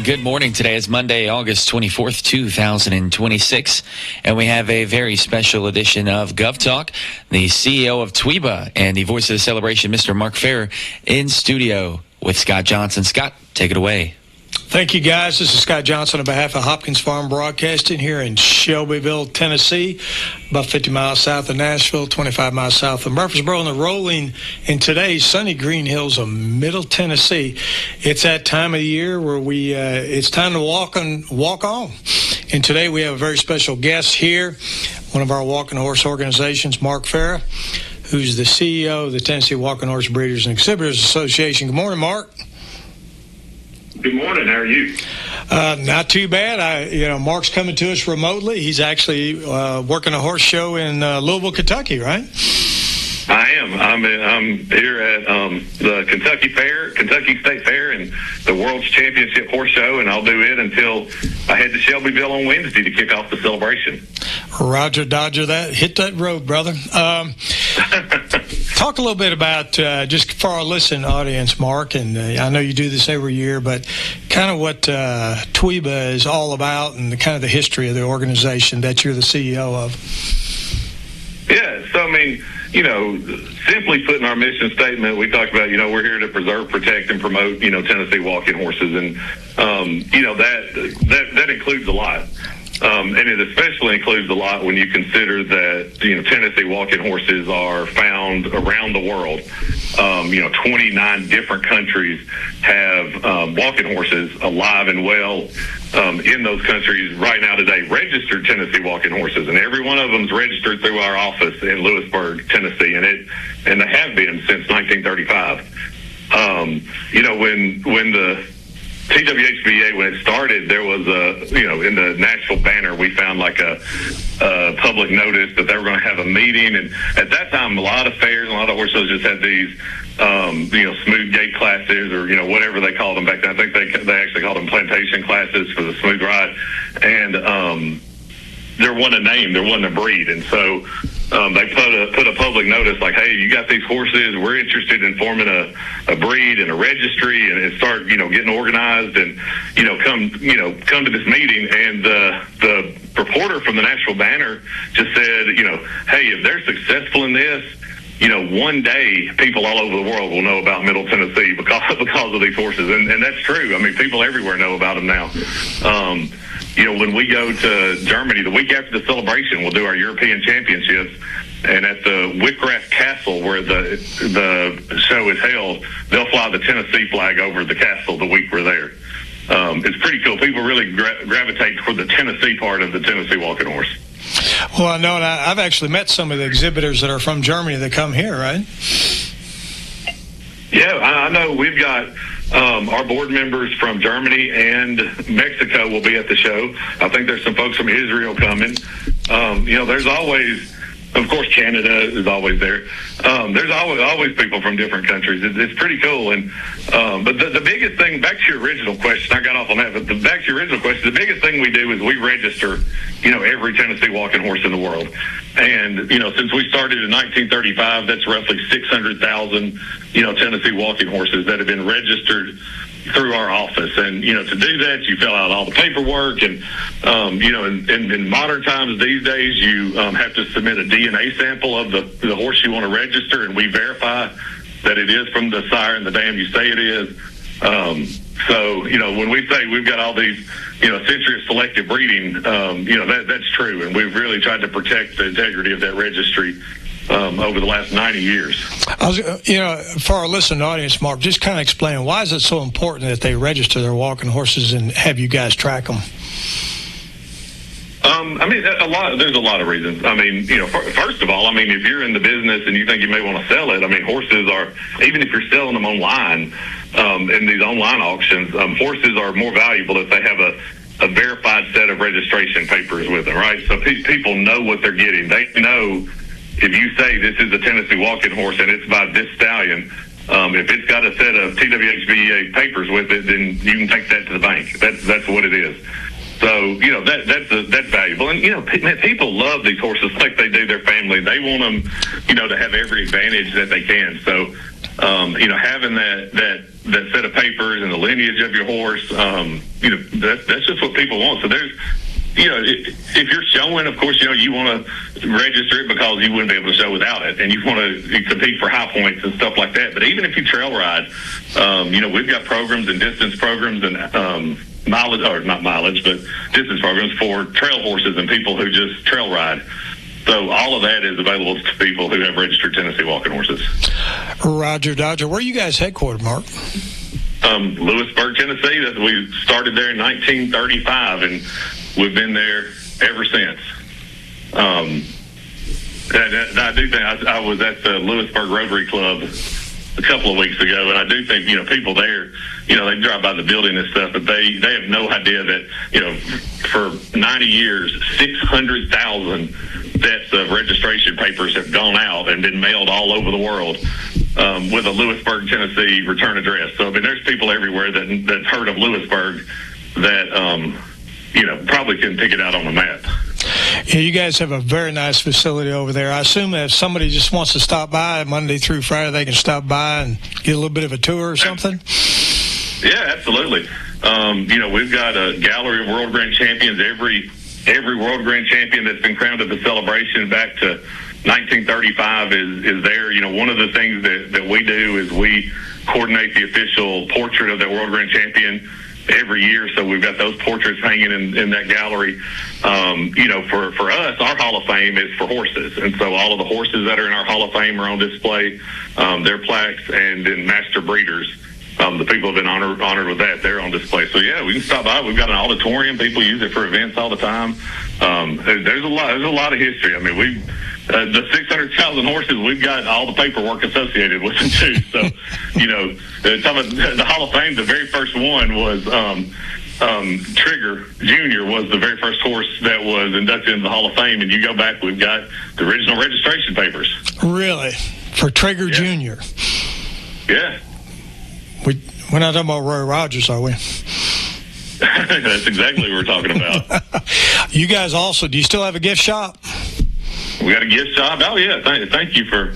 Good morning. Today is Monday, August 24th, 2026, and we have a very special edition of Gov Talk. The CEO of TWIBA and the voice of the celebration, Mr. Mark Farrar, in studio with Scott Johnson. Scott, take it away. Thank you, guys. This is Scott Johnson on behalf of Hopkins Farm Broadcasting here in Shelbyville, Tennessee, about 50 miles south of Nashville, 25 miles south of Murfreesboro, and the rolling in today's sunny green hills of Middle Tennessee. It's that time of the year where it's time to walk on. And today we have a very special guest here, one of our walking horse organizations, Mark Farrar, who's the CEO of the Tennessee Walking Horse Breeders and Exhibitors Association. Good morning, Mark. Good morning. How are you? Not too bad. Mark's coming to us remotely. He's actually working a horse show in Louisville, Kentucky, right? I am. I'm here at the Kentucky State Fair, and the World's Championship Horse Show, and I'll do it until I head to Shelbyville on Wednesday to kick off the celebration. Roger, Dodger, that. Hit that road, brother. Talk a little bit about, just for our listening audience, Mark, and I know you do this every year, but kind of what TWIBA is all about and the history of the organization that you're the CEO of. Yeah, so simply put in our mission statement, we talk about, we're here to preserve, protect, and promote, Tennessee walking horses, and, that includes a lot. And it especially includes a lot when you consider that, Tennessee walking horses are found around the world. 29 different countries have walking horses alive and well in those countries right now today, registered Tennessee walking horses. And every one of them is registered through our office in Lewisburg, Tennessee, and they have been since 1935. When the TWHBA, when it started, there was in the Nashville banner, we found like a public notice that they were going to have a meeting. And at that time, a lot of fairs and a lot of horse shows just had these, smooth gait classes or, whatever they called them back then. I think they actually called them plantation classes for the smooth ride. And there wasn't a name, there wasn't a breed. And so they put a public notice like, hey, you got these horses, we're interested in forming a breed and a registry and start, getting organized and, come to this meeting. And the reporter from the Nashville Banner just said, hey, if they're successful in this, one day people all over the world will know about Middle Tennessee because of these horses. And that's true. People everywhere know about them now. When we go to Germany, the week after the celebration, we'll do our European Championships. And at the Whitcraft Castle, where the show is held, they'll fly the Tennessee flag over the castle the week we're there. It's pretty cool. People really gravitate toward the Tennessee part of the Tennessee walking horse. Well, I know, and I've actually met some of the exhibitors that are from Germany that come here, right? Yeah, I know. We've got our board members from Germany and Mexico will be at the show. I think there's some folks from Israel coming. There's always, of course, Canada is always there. There's always people from different countries. It's pretty cool. And but the biggest thing, back to your original question, I got off on that, but back to your original question, the biggest thing we do is we register, every Tennessee walking horse in the world. And, since we started in 1935, that's roughly 600,000, Tennessee walking horses that have been registered through our office. And, to do that, you fill out all the paperwork. And, in modern times these days, you have to submit a DNA sample of the horse you want to register, and we verify that it is from the sire and the dam you say it is. So, when we say we've got all these, century of selective breeding, that's true. And we've really tried to protect the integrity of that registry over the last 90 years. For our listening audience, Mark, just kind of explain, why is it so important that they register their walking horses and have you guys track them? There's a lot of reasons. First of all, if you're in the business and you think you may want to sell it, horses are, even if you're selling them online, in these online auctions, horses are more valuable if they have a verified set of registration papers with them, right? So people know what they're getting. They know if you say this is a Tennessee walking horse and it's by this stallion, if it's got a set of TWHBA papers with it, then you can take that to the bank. That's what it is. So, that's valuable. And, people love these horses like they do their family. They want them, to have every advantage that they can. So, Having that set of papers and the lineage of your horse, that's just what people want. So there's, if you're showing, of course, you want to register it because you wouldn't be able to show without it, and you want to compete for high points and stuff like that. But even if you trail ride, we've got programs and distance programs and mileage, or not mileage, but distance programs for trail horses and people who just trail ride. So all of that is available to people who have registered Tennessee walking horses. Roger Dodger, where are you guys headquartered, Mark? Lewisburg, Tennessee. We started there in 1935, and we've been there ever since. I do think I was at the Lewisburg Rotary Club a couple of weeks ago, and I do think people there, they drive by the building and stuff, but they have no idea that for 90 years 600,000 sets of registration papers have gone out and been mailed all over the world with a Lewisburg, Tennessee return address. So there's people everywhere that's heard of Lewisburg that probably can pick it out on the map. Yeah, you guys have a very nice facility over there. I assume that if somebody just wants to stop by Monday through Friday, they can stop by and get a little bit of a tour or something? Yeah, absolutely. We've got a gallery of world grand champions. Every world grand champion that's been crowned at the celebration back to 1935 is there. One of the things that we do is we coordinate the official portrait of that world grand champion every year, so we've got those portraits hanging in that gallery. For us, our Hall of Fame is for horses, and so all of the horses that are in our Hall of Fame are on display, their plaques, and then master breeders. The people have been honored with that. They're on display. So yeah, we can stop by. We've got an auditorium. People use it for events all the time. There's a lot of history. The 600,000 horses, we've got all the paperwork associated with them too. So, the Hall of Fame, the very first one was Trigger Jr. was the very first horse that was inducted into the Hall of Fame. And you go back, we've got the original registration papers. Really? For Trigger Jr.? Yeah. We're not talking about Roy Rogers, are we? That's exactly what we're talking about. You guys also, do you still have a gift shop? We got a gift shop. Oh yeah, thank you for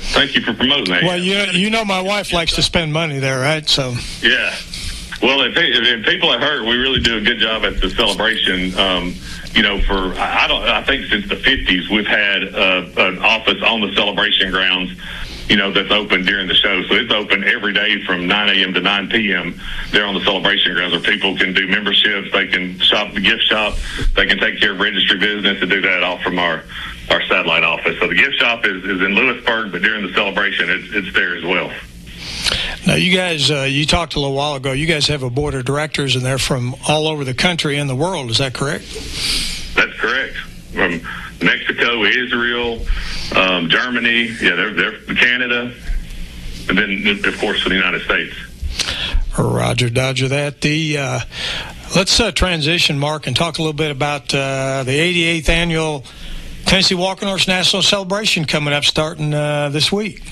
promoting that. Well, my wife likes to spend money there, right? So yeah. Well, if people have heard, we really do a good job at the celebration. I think since the 50s, we've had an office on the celebration grounds. That's open during the show. So it's open every day from 9 a.m. to 9 p.m. there on the celebration grounds where people can do memberships, they can shop the gift shop, they can take care of registry business and do that all from our satellite office. So the gift shop is in Lewisburg, but during the celebration, it's there as well. Now, you guys, you talked a little while ago, you guys have a board of directors, and they're from all over the country and the world. Is that correct? That's correct. From Mexico, Israel, Germany, they're Canada, and then, of course, for the United States. Roger Dodger that. Let's transition, Mark, and talk a little bit about the 88th annual Tennessee Walking Horse National Celebration coming up starting this week.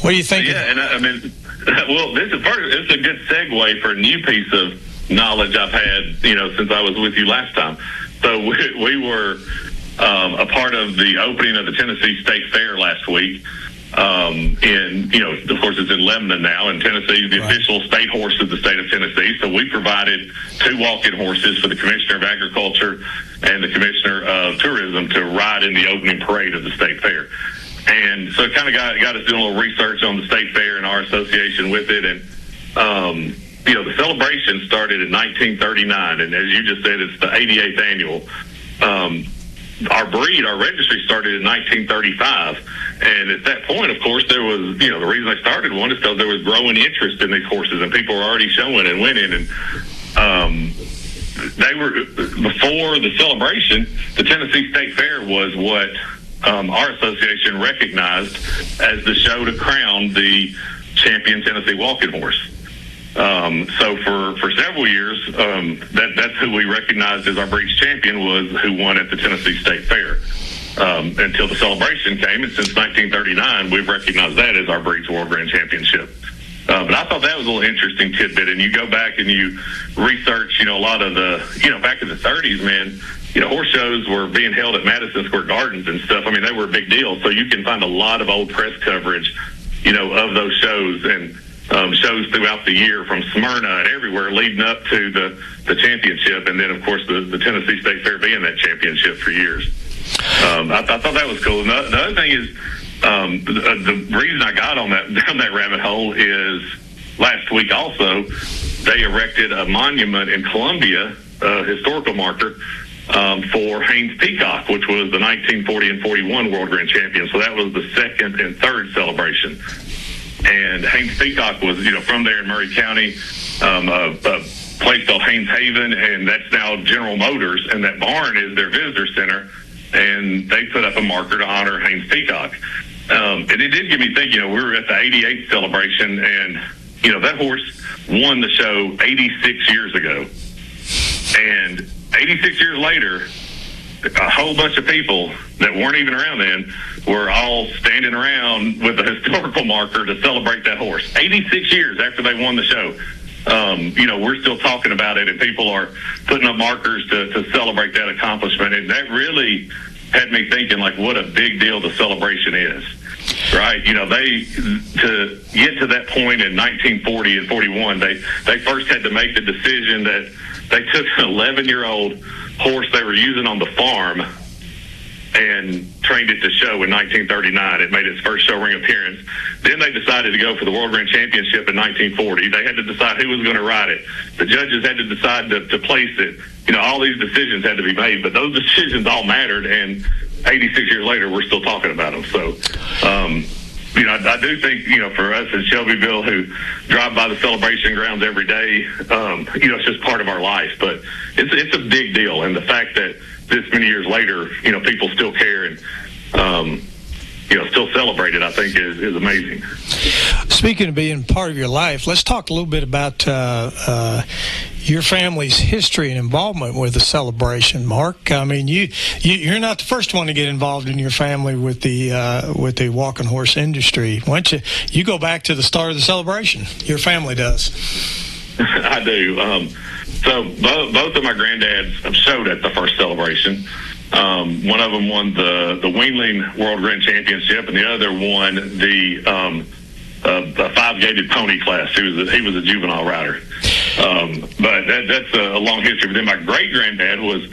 What do you think? Yeah, and it's a good segue for a new piece of knowledge I've had, since I was with you last time. So we were a part of the opening of the Tennessee State Fair last week. Of course, it's in Lebanon now, and Tennessee is the official state horse of the state of Tennessee. So we provided 2 walk-in horses for the Commissioner of Agriculture and the Commissioner of Tourism to ride in the opening parade of the state fair. And so it kind of got us doing a little research on the state fair and our association with it. And, the celebration started in 1939, and as you just said, it's the 88th annual. Our registry started in 1935. And at that point, of course, there was, the reason I started one is because there was growing interest in these horses, and people were already showing and winning. And they were, before the celebration, the Tennessee State Fair was what our association recognized as the show to crown the champion Tennessee walking horse. So for several years, that's who we recognized as our breed's champion, was who won at the Tennessee State Fair. Until the celebration came, and since 1939, we've recognized that as our breed's World Grand Championship. But I thought that was a little interesting tidbit, and you go back and you research, a lot of the, back in the 30s, man, horse shows were being held at Madison Square Gardens and stuff. I mean, they were a big deal. So you can find a lot of old press coverage, of those shows and shows throughout the year from Smyrna and everywhere leading up to the championship, and then of course the Tennessee State Fair being that championship for years. I thought that was cool. And the other thing is, the reason I got on down that rabbit hole is last week also they erected a monument in Columbia, a historical marker, for Haynes Peacock, which was the 1940 and 41 World Grand Champion. So that was the second and third celebration. And Haynes Peacock was, from there in Murray County, a place called Haynes Haven, and that's now General Motors, and that barn is their visitor center, and they put up a marker to honor Haynes Peacock. And it did get me thinking, we were at the 88th celebration, and, that horse won the show 86 years ago. And 86 years later, a whole bunch of people that weren't even around then were all standing around with a historical marker to celebrate that horse. 86 years after they won the show. We're still talking about it, and people are putting up markers to celebrate that accomplishment. And that really had me thinking, what a big deal the celebration is. Right, they to get to that point in 1940 and 41, they first had to make the decision that they took an 11-year-old horse they were using on the farm and trained it to show in 1939. It made its first show ring appearance. Then they decided to go for the World Grand Championship in 1940. They had to decide who was going to ride it. The judges had to decide to place it. All these decisions had to be made, but those decisions all mattered, and 86 years later, we're still talking about them. So, I do think, for us in Shelbyville who drive by the celebration grounds every day, it's just part of our life. But it's a big deal. And the fact that this many years later, people still care and, still celebrate it, I think is amazing. Speaking of being part of your life, let's talk a little bit about your family's history and involvement with the celebration, Mark. I mean, you're not the first one to get involved in your family with the walking horse industry. Why don't you go back to the start of the celebration? Your family does. I do. So both of my granddads showed at the first celebration. One of them won the Weanling World Grand Championship, and the other won the five-gated pony class. He was a juvenile rider. But that's a long history. But then my great-granddad was,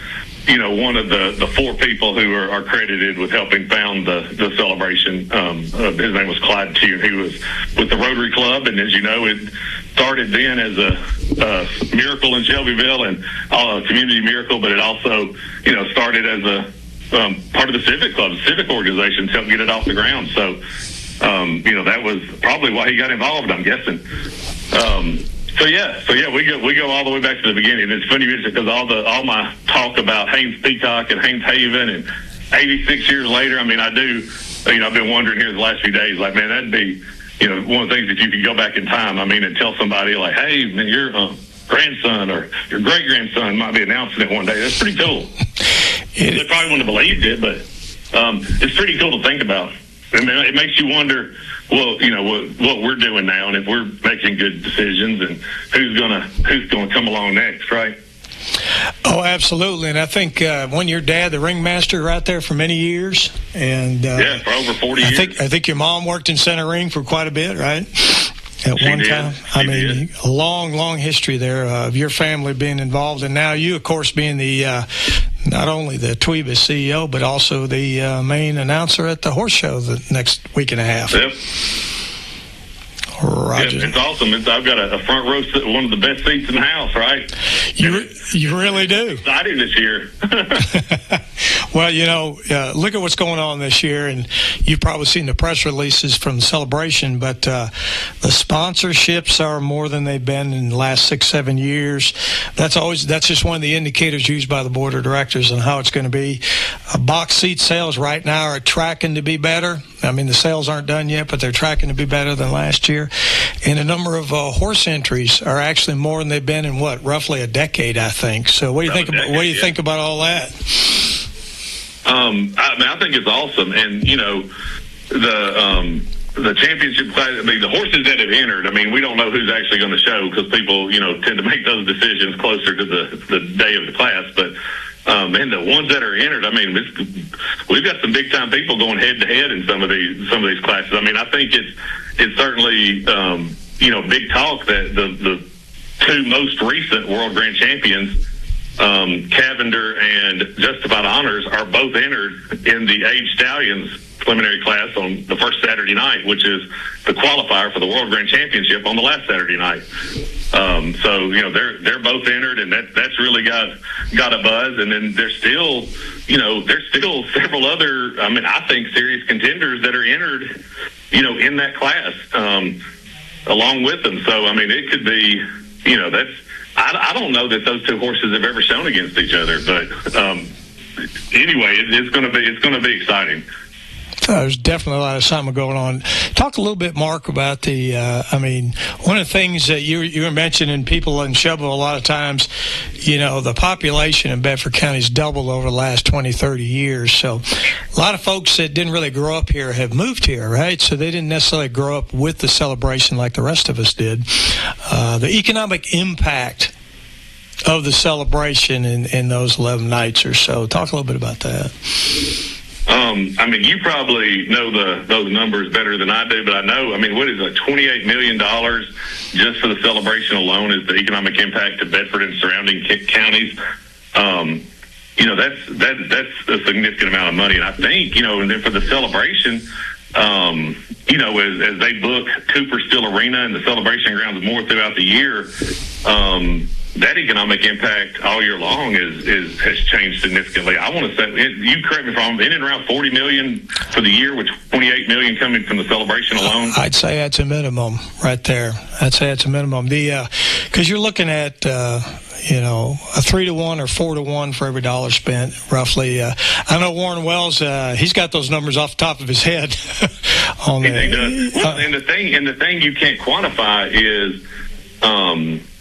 one of the four people who are credited with helping found the celebration. His name was Clyde Tew. He was with the Rotary Club, and as you know, it started then as a miracle in Shelbyville and a community miracle, but it also, started as a part of the Civic Club, the civic organization, to help get it off the ground. So, that was probably why he got involved, I'm guessing. So yeah, we go all the way back to the beginning. It's funny because all my talk about Haynes Peacock and Haynes Haven and 86 years later, I mean, I do, I've been wondering here the last few days, man, that'd be, one of the things that you could go back in time, and tell somebody hey, man, your grandson or your great-grandson might be announcing it one day. That's pretty cool. They probably wouldn't have believed it, but it's pretty cool to think about. And it makes you wonder, well, what we're doing now, and if we're making good decisions, and who's gonna come along next, right? Oh, absolutely. And I think when your dad, the ringmaster, right there for many years, and for over 40 years. I think your mom worked in center ring for quite a bit, right? At She one did. time. She did. A long history there of your family being involved, and now you, of course, being the not only the Tweeba CEO, but also the main announcer at the horse show the next week and a half. Yep. Roger. Yeah, it's awesome. I've got a front row, one of the best seats in the house, right? You really do. Exciting this year. Well, look at what's going on this year, and you've probably seen the press releases from the celebration, but the sponsorships are more than they've been in the last 6-7 years. That's just one of the indicators used by the board of directors on how it's going to be. Box seat sales right now are tracking to be better. I mean, the sales aren't done yet, but they're tracking to be better than last year. And a number of horse entries are actually more than they've been in roughly a decade, I think. So what do you think about think about all that? I think it's awesome, and the championship class. I mean, the horses that have entered. I mean, we don't know who's actually going to show because people, tend to make those decisions closer to the day of the class. But And the ones that are entered, I mean, we've got some big time people going head to head in some of these classes. I mean, I think it's certainly big talk that the two most recent world grand champions, Cavender and Justified Honors, are both entered in the Age Stallions preliminary class on the first Saturday night, which is the qualifier for the World Grand Championship on the last Saturday night. So they're both entered, and that's really got a buzz. And then there's still several other, I think serious contenders that are entered, in that class along with them. So it could be, that's. I don't know that those two horses have ever shown against each other, but anyway, it's going to be exciting. There's definitely a lot of excitement going on. Talk a little bit, Mark, about the, one of the things that you were mentioning, people in Shelbyville a lot of times, the population in Bedford County has doubled over the last 20, 30 years. So a lot of folks that didn't really grow up here have moved here, right? So they didn't necessarily grow up with the celebration like the rest of us did. The economic impact of the celebration in those 11 nights or so. Talk a little bit about that. You probably know those numbers better than I do, but I know, what is it, $28 million just for the celebration alone is the economic impact to Bedford and surrounding counties. That's a significant amount of money. And I think, and then for the celebration, as they book Cooper Steel Arena and the celebration grounds more throughout the year, that economic impact all year long has changed significantly. I want to say, you correct me if I'm wrong, in and around $40 million for the year, with $28 million coming from the celebration alone. I'd say that's a minimum right there. I'd say that's a minimum. Because you're looking at a 3-to-1 or 4-to-1 for every dollar spent, roughly. I know Warren Wells. He's got those numbers off the top of his head. He does. And the thing you can't quantify is.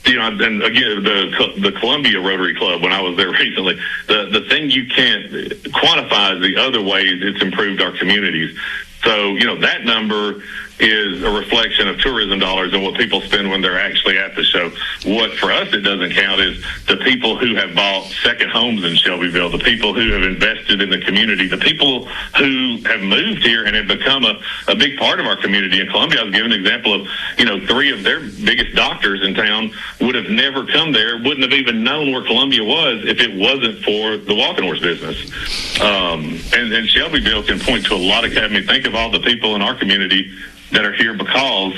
And again, the Columbia Rotary Club, when I was there recently, the thing you can't quantify is the other ways it's improved our communities. So, that number is a reflection of tourism dollars and what people spend when they're actually at the show. What for us it doesn't count is the people who have bought second homes in Shelbyville, the people who have invested in the community, the people who have moved here and have become a big part of our community. In Columbia, I was giving an example of, 3 of their biggest doctors in town would have never come there, wouldn't have even known where Columbia was if it wasn't for the walking horse business. And Shelbyville can point to a lot of, think of all the people in our community that are here because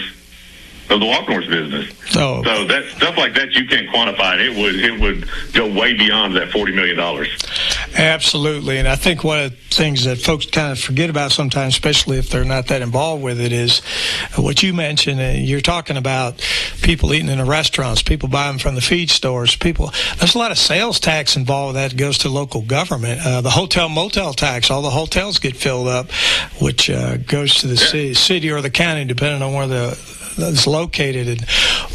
of the walking horse business. So that stuff like that you can't quantify. It would go way beyond that $40 million. Absolutely, and I think one of the things that folks kind of forget about sometimes, especially if they're not that involved with it, is what you mentioned. You're talking about people eating in the restaurants, people buying from the feed stores. There's a lot of sales tax involved that goes to local government. The hotel motel tax, all the hotels get filled up, which goes to the city or the county, depending on where it's located. And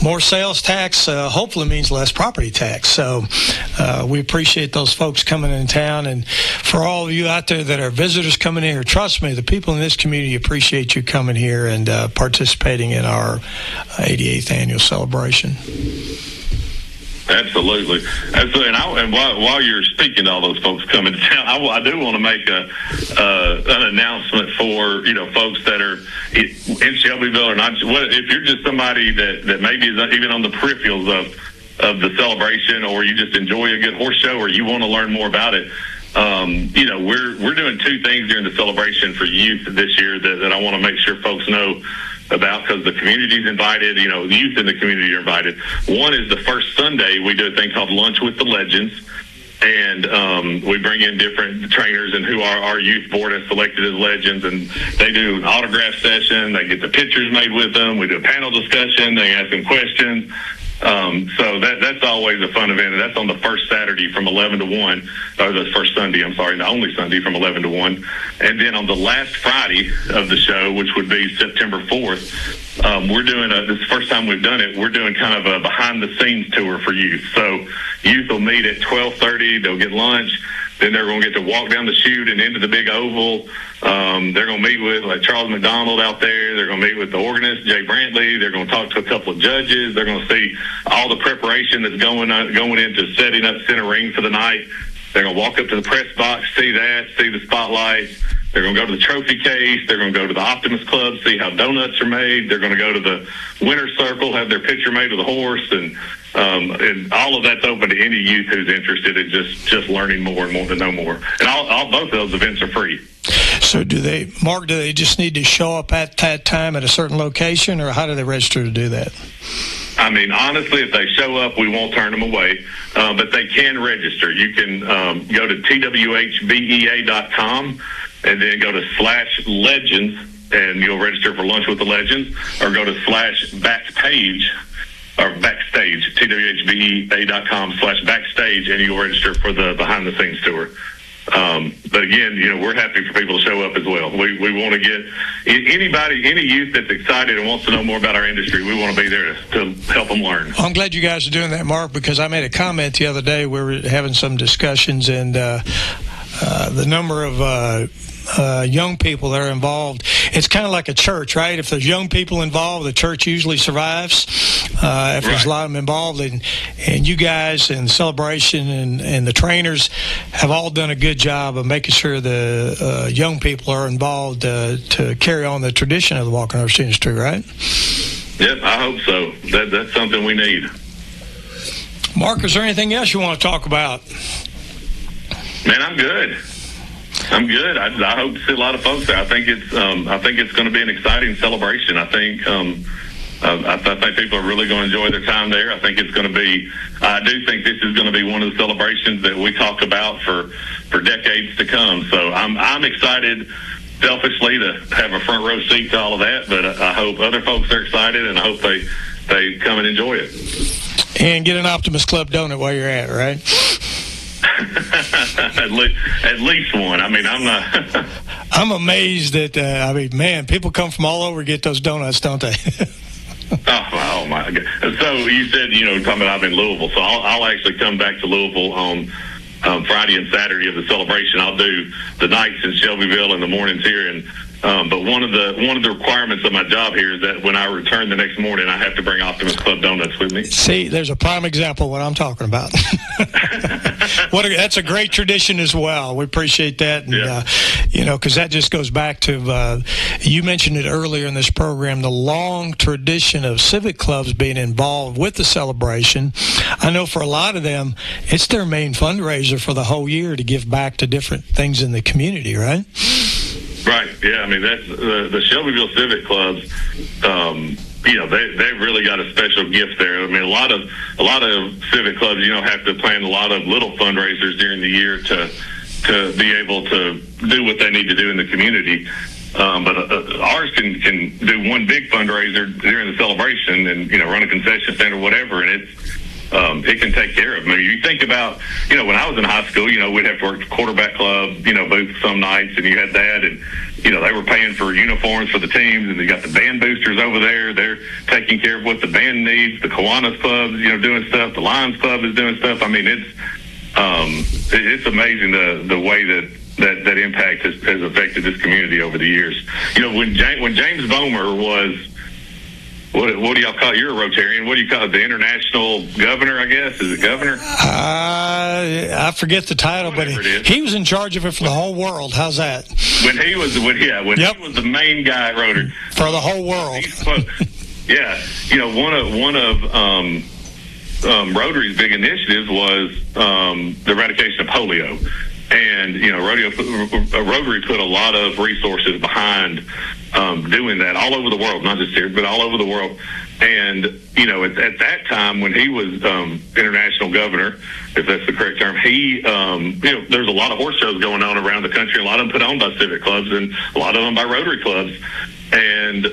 more sales tax hopefully means less property tax. So we appreciate those folks coming in town. And for all of you out there that are visitors coming in here, trust me, the people in this community appreciate you coming here and participating in our 88th annual celebration. Absolutely. And while you're speaking to all those folks coming to town, I do want to make an announcement for folks that are in Shelbyville or not. If you're just somebody that maybe is even on the peripherals of the celebration, or you just enjoy a good horse show, or you want to learn more about it, we're doing 2 things during the celebration for youth this year that I want to make sure folks know about, because the community's invited, the youth in the community are invited. One is the first Sunday we do a thing called Lunch with the Legends, and we bring in different trainers and who our youth board has selected as legends, and they do an autograph session, they get the pictures made with them, we do a panel discussion, they ask them questions. So that's always a fun event, and that's on the first Saturday from 11 to 1, or the first Sunday, the only Sunday from 11 to 1. And then on the last Friday of the show, which would be September 4th, we're doing this is the first time we've done it, we're doing kind of a behind-the-scenes tour for youth. So youth will meet at 12:30, they'll get lunch, then they're going to get to walk down the chute and into the big oval. They're going to meet with Charles McDonald out there. They're going to meet with the organist, Jay Brantley. They're going to talk to a couple of judges. They're going to see all the preparation that's going into setting up center ring for the night. They're going to walk up to the press box, see the spotlight. They're going to go to the trophy case. They're going to go to the Optimist Club, see how donuts are made. They're going to go to the winner's circle, have their picture made with a horse, and all of that's open to any youth who's interested in just learning more and more to know more. And both of those events are free. So do they just need to show up at that time at a certain location, or how do they register to do that? I mean, honestly, if they show up, we won't turn them away, but they can register. You can go to twhbea.com and then go to /legends, and you'll register for Lunch with the Legends, or go to /backpage, or backstage, twhbea.com/backstage, and you'll register for the behind-the-scenes tour. But again, we're happy for people to show up as well. We want to get any youth that's excited and wants to know more about our industry, we want to be there to help them learn. I'm glad you guys are doing that, Mark, because I made a comment the other day. We were having some discussions, and the number of young people that are involved, it's kind of like a church, right? If there's young people involved, the church usually survives. If there's a lot of them involved, and you guys and Celebration and the trainers have all done a good job of making sure the young people are involved to carry on the tradition of the walking horse industry, right? Yep, I hope so. That's something we need. Mark, is there anything else you want to talk about? Man, I'm good. I hope to see a lot of folks there. I think it's going to be an exciting celebration. I think people are really going to enjoy their time there. I do think this is going to be one of the celebrations that we talk about for decades to come. So I'm excited, selfishly, to have a front row seat to all of that. But I hope other folks are excited, and I hope they come and enjoy it. And get an Optimist Club donut while you're at it, right? At least one. I mean, I'm not. I'm amazed that man, people come from all over to get those donuts, don't they? Oh my God! So you said talking about I'm in Louisville, so I'll actually come back to Louisville on Friday and Saturday of the celebration. I'll do the nights in Shelbyville and the mornings here, and but one of the requirements of my job here is that when I return the next morning, I have to bring Optimist Club donuts with me. See, there's a prime example of what I'm talking about. That's a great tradition as well. We appreciate that, and because that just goes back to you mentioned it earlier in this program, the long tradition of civic clubs being involved with the celebration. I know for a lot of them, it's their main fundraiser for the whole year to give back to different things in the community, right? Right. Yeah. I mean, that's the Shelbyville Civic Clubs. They've really got a special gift there. I mean, a lot of civic clubs, have to plan a lot of little fundraisers during the year to be able to do what they need to do in the community. But ours can do one big fundraiser during the celebration and run a concession stand or whatever, and it can take care of them. I mean, you think about, when I was in high school, we'd have to work the quarterback club, booth some nights, and you had that, and, they were paying for uniforms for the teams, and they got the band boosters over there. They're taking care of what the band needs. The Kiwanis Club's, doing stuff. The Lions Club is doing stuff. I mean, it's amazing the way that impact has affected this community over the years. When James Bomer was, what do y'all call it? You're a Rotarian. What do you call it? The international governor, I guess? Is it governor? I forget the title, but he was in charge of it for the whole world. How's that? When he was the main guy at Rotary. For the whole world. One of Rotary's big initiatives was the eradication of polio. And, Rotary put a lot of resources behind doing that all over the world, not just here, but all over the world. And, at that time when he was international governor, if that's the correct term, he, there's a lot of horse shows going on around the country, a lot of them put on by civic clubs and a lot of them by Rotary clubs. And,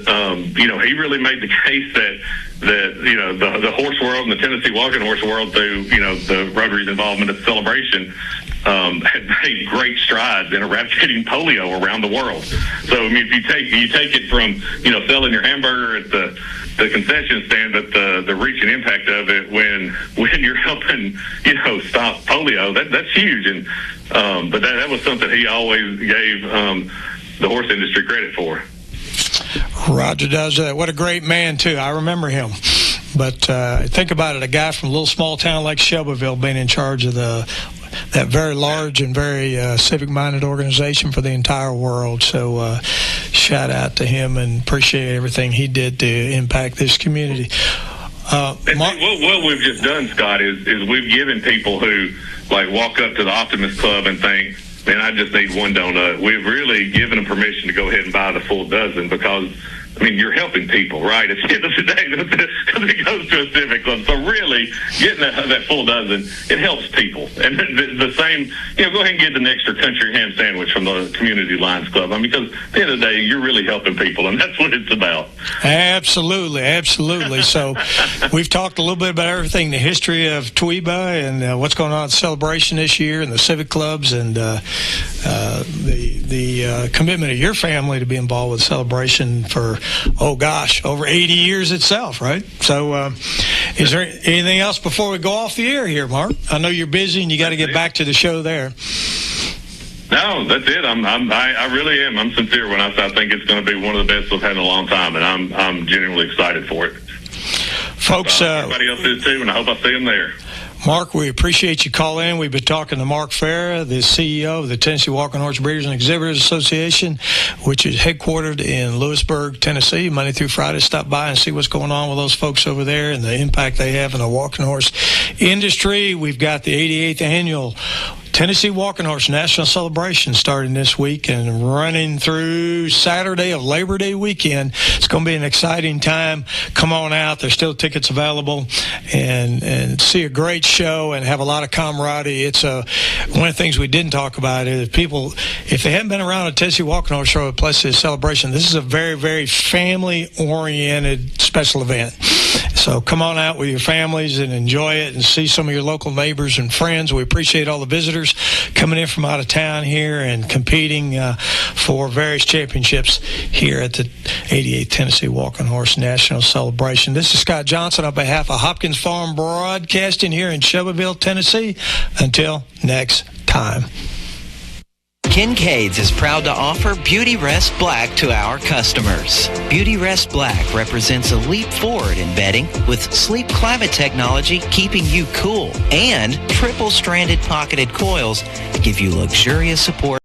he really made the case that the horse world and the Tennessee walking horse world through, the Rotary's involvement at the celebration, had made great strides in eradicating polio around the world. So, I mean, if you take it from, selling your hamburger at the concession stand, but the reach and impact of it when you're helping, stop polio, that's huge. And, but that was something he always gave the horse industry credit for. Roger does that. What a great man, too. I remember him. But think about it, a guy from a little small town like Shelbyville being in charge of the that very large and very civic-minded organization for the entire world. So shout out to him and appreciate everything he did to impact this community. What we've just done, Scott, is we've given people who like walk up to the Optimist Club and think, man, I just need one donut. We've really given them permission to go ahead and buy the full dozen because, I mean, you're helping people, right? At the end of the day, because it goes to a civic club. So really, getting that full dozen, it helps people. And the same, go ahead and get an extra country ham sandwich from the Community Lions Club. I mean, because at the end of the day, you're really helping people, and that's what it's about. Absolutely, absolutely. So we've talked a little bit about everything, the history of Tweeba and what's going on at Celebration this year and the civic clubs and the commitment of your family to be involved with Celebration for, over 80 years itself, right? So is there anything else before we go off the air here, Mark? I know you're busy and you got to get back to the show there. No, that's it. I really am. I'm sincere when I say I think it's going to be one of the best we've had in a long time, and I'm genuinely excited for it. Folks, everybody else is too, and I hope I see them there. Mark, we appreciate you calling in. We've been talking to Mark Farrar, the CEO of the Tennessee Walking Horse Breeders and Exhibitors Association, which is headquartered in Lewisburg, Tennessee. Monday through Friday, stop by and see what's going on with those folks over there and the impact they have in the walking horse industry. We've got the 88th annual Tennessee Walking Horse National Celebration starting this week and running through Saturday of Labor Day weekend. It's going to be an exciting time. Come on out. There's still tickets available and see a great show and have a lot of camaraderie. It's one of the things we didn't talk about is people, if they haven't been around a Tennessee Walking Horse Show plus this celebration, this is a very, very family-oriented special event. So come on out with your families and enjoy it and see some of your local neighbors and friends. We appreciate all the visitors coming in from out of town here and competing for various championships here at the 88th Tennessee Walking Horse National Celebration. This is Scott Johnson on behalf of Hopkins Farm Broadcasting here in Shelbyville, Tennessee. Until next time. Kincaid's is proud to offer Beauty Rest Black to our customers. Beauty Rest Black represents a leap forward in bedding with sleep climate technology keeping you cool, and triple-stranded pocketed coils give you luxurious support